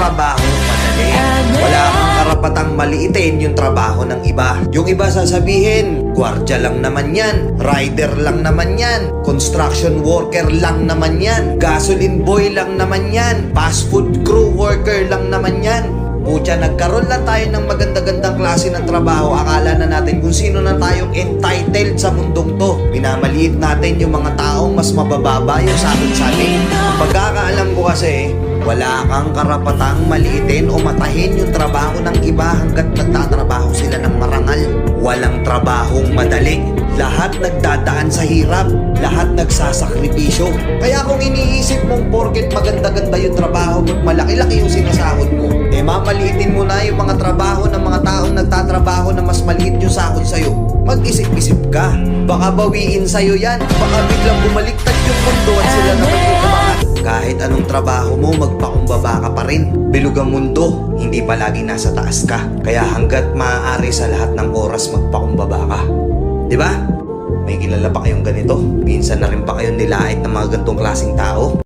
trabahong madali. Wala kang karapatang maliitin yung trabaho ng iba. Yung iba sasabihin, gwardiya lang naman yan, rider lang naman yan, construction worker lang naman yan, gasoline boy lang naman yan, fast food crew worker lang naman yan. Pucha, nagkaroon lang tayo ng maganda-gandang klase ng trabaho. Akala na natin kung sino na tayong entitled sa mundong to. Minamaliit natin yung mga taong mas mabababa yung sahod sa atin. Pagkakaalam ko kasi, wala kang karapatang maliitin o matahin yung trabaho ng iba hanggat nagtatrabaho sila ng marangal. Walang trabahong madali. Lahat nagdadaan sa hirap. Lahat nagsasakripisyo. Kaya kung iniisip mong porket maganda-ganda yung trabaho mo, malaki-laki yung sinasahod mo, eh mamaliitin mo na yung mga trabaho ng mga taong nagtatrabaho na mas maliit yung sahod sa'yo. Mag-isip-isip ka. Baka bawiin sa'yo yan. Baka biglang bumaliktad yung mundo at sila naman yung kabangat. Kahit anong trabaho mo, magpakumbaba ka pa rin. Bilog ang mundo, hindi palagi nasa taas ka. Kaya hanggat maaari sa lahat ng oras, magpakumbaba ka. Diba? May kilala pa kayong ganito? Minsan na rin pa kayong nilait ng mga ganitong klaseng tao?